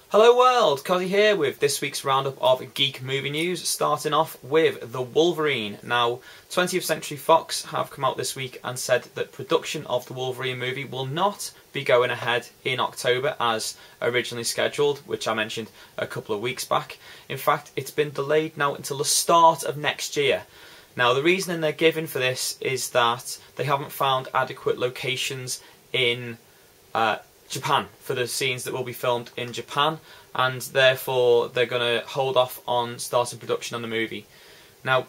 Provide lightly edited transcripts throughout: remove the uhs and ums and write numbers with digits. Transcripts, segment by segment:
Hello world, Cossy here with this week's roundup of Geek movie news, starting off with the Wolverine. Now, 20th Century Fox have come out this week and said that production of the Wolverine movie will not be going ahead in October as originally scheduled, which I mentioned a couple of weeks back. In fact, it's been delayed now until the start of next year. Now, the reasoning they're giving for this is that they haven't found adequate locations in Japan for the scenes that will be filmed in Japan, and therefore they're going to hold off on starting production on the movie. Now,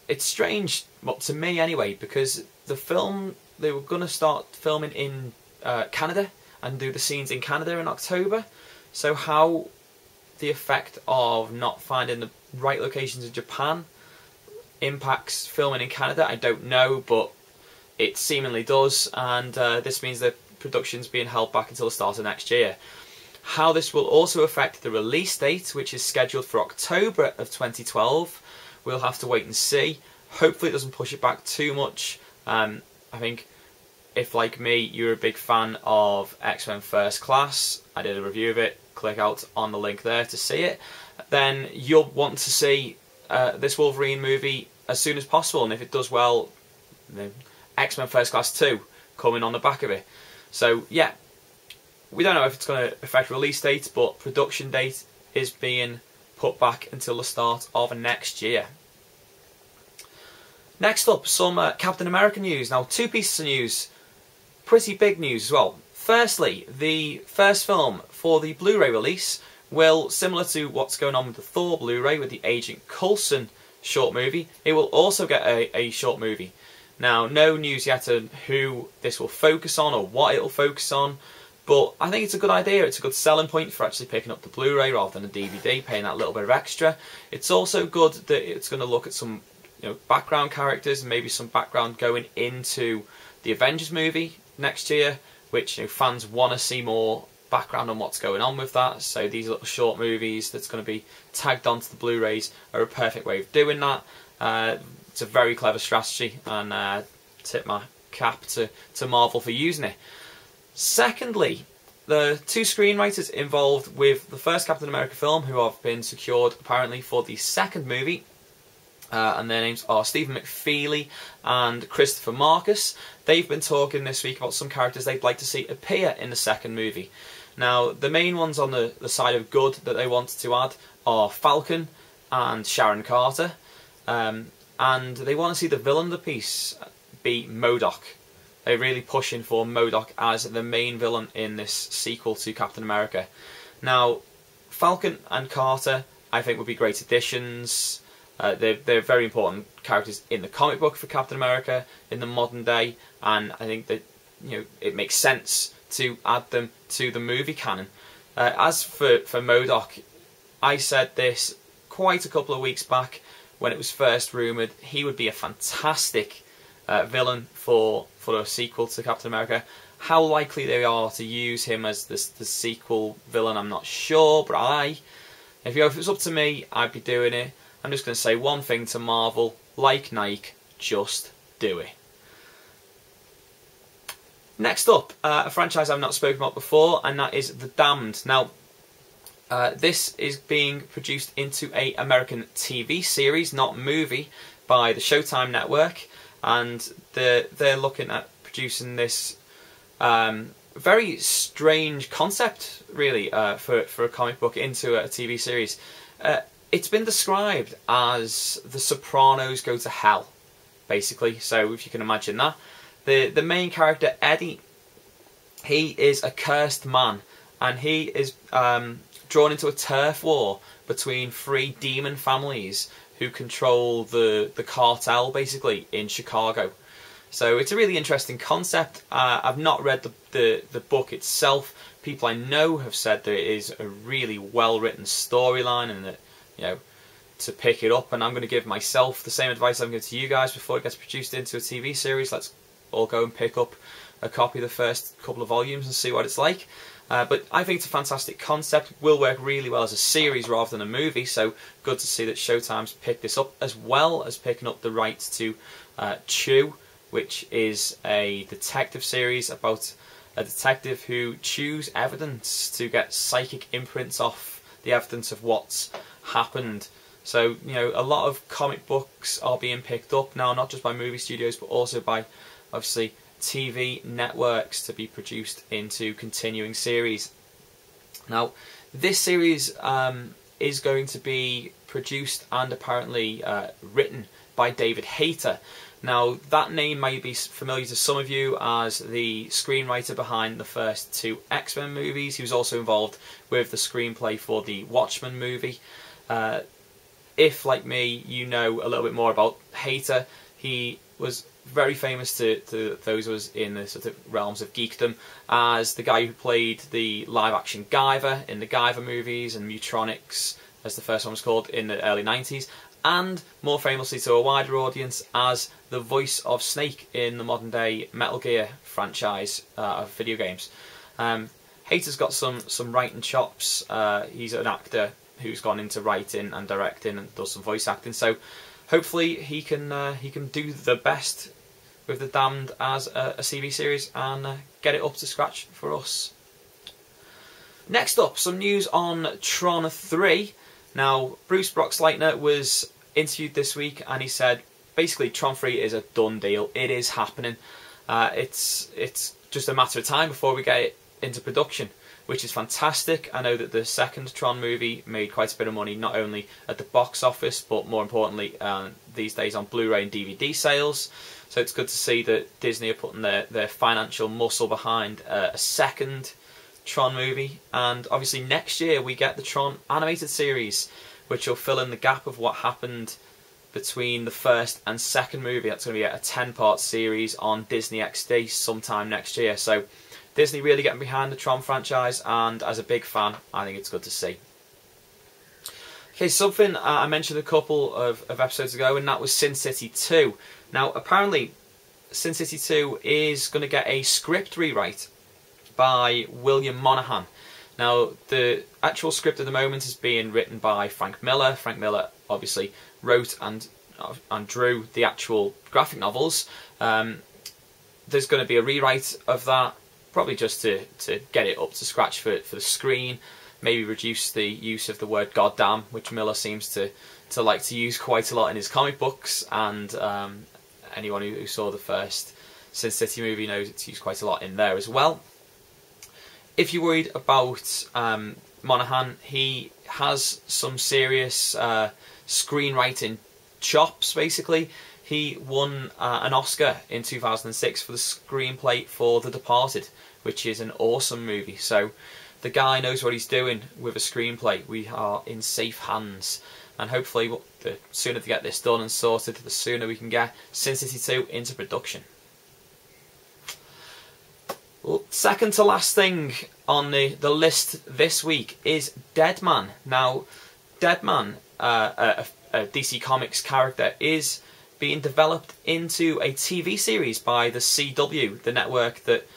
it's strange, well, to me anyway, because the film, they were going to start filming in Canada and do the scenes in Canada in October, so how the effect of not finding the right locations in Japan impacts filming in Canada, I don't know, but it seemingly does, and this means that production's being held back until the start of next year. How this will also affect the release date, which is scheduled for October of 2012, we'll have to wait and see. Hopefully it doesn't push it back too much. I think if, like me, you're a big fan of X-Men First Class, I did a review of it, click out on the link there to see it, then you'll want to see this Wolverine movie as soon as possible, and if it does well, X-Men First Class 2 coming on the back of it. So yeah, we don't know if it's going to affect release date, but production date is being put back until the start of next year. Next up, some Captain America news. Now, two pieces of news, pretty big news as well. Firstly, the first film for the Blu-ray release will, similar to what's going on with the Thor Blu-ray with the Agent Coulson short movie, it will also get a short movie. Now, no news yet on who this will focus on or what it will focus on, but I think it's a good idea. It's a good selling point for actually picking up the Blu-ray rather than a DVD, paying that little bit of extra. It's also good that it's going to look at some background characters and maybe some background going into the Avengers movie next year, which fans want to see more background on what's going on with that. So these little short movies that's going to be tagged onto the Blu-rays are a perfect way of doing that. It's a very clever strategy, and tip my cap to Marvel for using it. Secondly, the two screenwriters involved with the first Captain America film, who have been secured apparently for the second movie, and their names are Stephen McFeely and Christopher Marcus. They've been talking this week about some characters they'd like to see appear in the second movie. Now, the main ones on the side of good that they wanted to add are Falcon and Sharon Carter. And they want to see the villain of the piece be MODOK. They're really pushing for MODOK as the main villain in this sequel to Captain America. Now, Falcon and Carter, I think, would be great additions. They're very important characters in the comic book for Captain America in the modern day, and I think that it makes sense to add them to the movie canon. As for MODOK, I said this quite a couple of weeks back when it was first rumoured. He would be a fantastic villain for a sequel to Captain America. How likely they are to use him as the sequel villain, I'm not sure, but if it was up to me, I'd be doing it. I'm just going to say one thing to Marvel, like Nike, just do it. Next up, a franchise I've not spoken about before, and that is The Damned. Now, this is being produced into an American TV series, not movie, by the Showtime network, and they're looking at producing this very strange concept, really, for a comic book into a TV series. It's been described as The Sopranos go to hell, basically, so if you can imagine that. The main character, Eddie, he is a cursed man, and he is drawn into a turf war between three demon families who control the cartel, basically, in Chicago. So it's a really interesting concept. I've not read the book itself. People I know have said that it is a really well-written storyline, and that, to pick it up, and I'm going to give myself the same advice I'm giving to you guys before it gets produced into a TV series. Let's all go and pick up a copy of the first couple of volumes and see what it's like. But I think it's a fantastic concept, will work really well as a series rather than a movie, so good to see that Showtime's picked this up, as well as picking up the rights to Chew, which is a detective series about a detective who chews evidence to get psychic imprints off the evidence of what's happened. So, you know, a lot of comic books are being picked up now, not just by movie studios, but also by, obviously, TV networks to be produced into continuing series. Now, this series is going to be produced and apparently written by David Hayter. Now, that name may be familiar to some of you as the screenwriter behind the first two X-Men movies. He was also involved with the screenplay for the Watchmen movie. If, like me, you know a little bit more about Hayter, he was very famous to those of us in the sort of realms of geekdom as the guy who played the live-action Guyver in the Guyver movies and Mutronics, as the first one was called, in the early 90s, and more famously to a wider audience as the voice of Snake in the modern-day Metal Gear franchise of video games. Hayter's got some writing chops. He's an actor who's gone into writing and directing and does some voice acting, so hopefully he can do the best with The Damned as a CV series and get it up to scratch for us. Next up, some news on Tron 3. Now, Bruce Boxleitner was interviewed this week and he said basically Tron 3 is a done deal. It is happening. It's just a matter of time before we get it into production, which is fantastic. I know that the second Tron movie made quite a bit of money, not only at the box office, but more importantly these days on Blu-ray and DVD sales. So it's good to see that Disney are putting their financial muscle behind a second Tron movie. And obviously next year we get the Tron animated series, which will fill in the gap of what happened between the first and second movie. That's going to be a 10-part series on Disney XD sometime next year. So Disney really getting behind the Tron franchise, and as a big fan, I think it's good to see. Okay, something I mentioned a couple of episodes ago, and that was Sin City 2. Now, apparently, Sin City 2 is going to get a script rewrite by William Monahan. Now, the actual script at the moment is being written by Frank Miller. Frank Miller obviously wrote and drew the actual graphic novels. There's going to be a rewrite of that, probably just to get it up to scratch for the screen, maybe reduce the use of the word goddamn, which Miller seems to like to use quite a lot in his comic books, and anyone who saw the first Sin City movie knows it's used quite a lot in there as well. If you're worried about Monahan, he has some serious screenwriting chops, basically. He won an Oscar in 2006 for the screenplay for The Departed, which is an awesome movie. So the guy knows what he's doing with a screenplay. We are in safe hands. And hopefully the sooner they get this done and sorted, the sooner we can get Sin City 2 into production. Well, second to last thing on the list this week is Deadman. Now, Deadman, a DC Comics character, is being developed into a TV series by the CW, the network that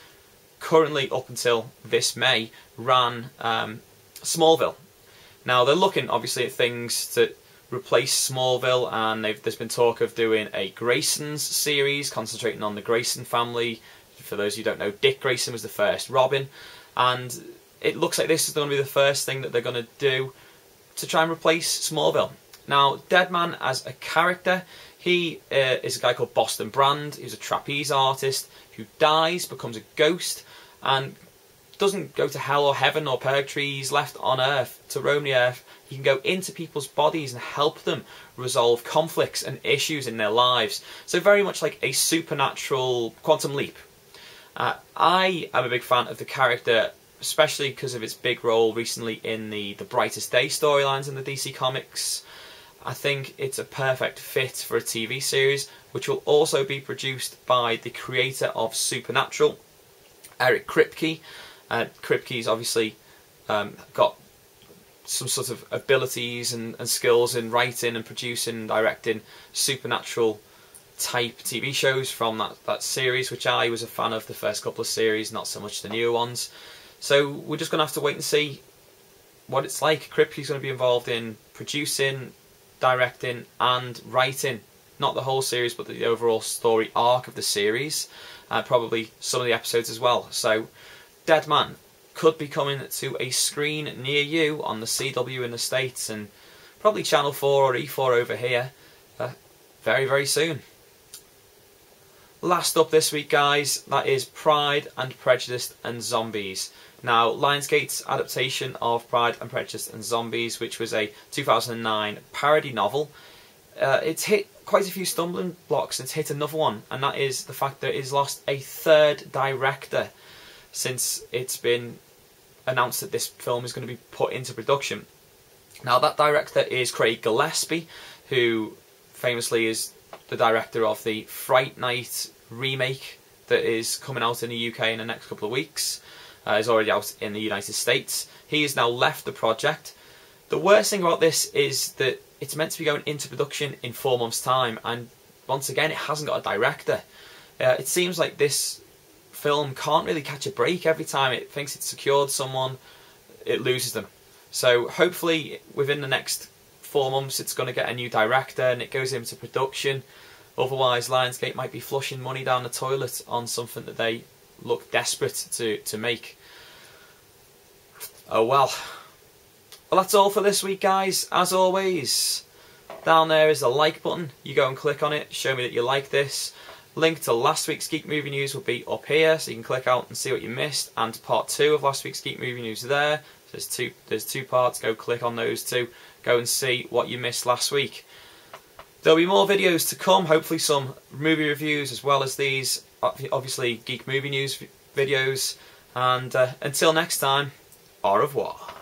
currently, up until this May, ran Smallville. Now, they're looking, obviously, at things to replace Smallville, and there's been talk of doing a Grayson's series, concentrating on the Grayson family. For those who don't know, Dick Grayson was the first Robin, and it looks like this is going to be the first thing that they're going to do to try and replace Smallville. Now, Deadman as a character, he is a guy called Boston Brand. He's a trapeze artist who dies, becomes a ghost, and doesn't go to hell or heaven or purgatory. He's left on Earth to roam the Earth. He can go into people's bodies and help them resolve conflicts and issues in their lives. So very much like a supernatural Quantum Leap. I am a big fan of the character, especially because of its big role recently in the Brightest Day storylines in the DC Comics. I think it's a perfect fit for a TV series, which will also be produced by the creator of Supernatural, Eric Kripke. Kripke's obviously got some sort of abilities and skills in writing and producing and directing Supernatural type TV shows from that series, which I was a fan of the first couple of series, not so much the newer ones. So we're just going to have to wait and see what it's like. Kripke's going to be involved in producing, directing and writing not the whole series, but the overall story arc of the series, and probably some of the episodes as well. So Deadman could be coming to a screen near you on the CW in the States, and probably Channel 4 or E4 over here very, very soon. Last up this week, guys, that is Pride and Prejudice and Zombies. Now, Lionsgate's adaptation of Pride and Prejudice and Zombies, which was a 2009 parody novel, it's hit quite a few stumbling blocks. It's hit another one, and that is the fact that it's lost a third director since it's been announced that this film is going to be put into production. Now, that director is Craig Gillespie, who famously is the director of the Fright Night remake that is coming out in the UK in the next couple of weeks. Is already out in the United States. He has now left the project. The worst thing about this is that it's meant to be going into production in 4 months' time, and once again it hasn't got a director. It seems like this film can't really catch a break. Every time it thinks it's secured someone, it loses them. So hopefully within the next 4 months it's going to get a new director and it goes into production. Otherwise Lionsgate might be flushing money down the toilet on something that they look desperate to make. Oh well. Well, that's all for this week, guys. As always, down there is the like button. You go and click on it, show me that you like this. Link to last week's Geek Movie News will be up here, so you can click out and see what you missed, and part 2 of last week's Geek Movie News there. So there's two parts, go click on those two, go and see what you missed last week. There'll be more videos to come, hopefully some movie reviews as well as these, obviously Geek Movie News videos, and until next time, au revoir.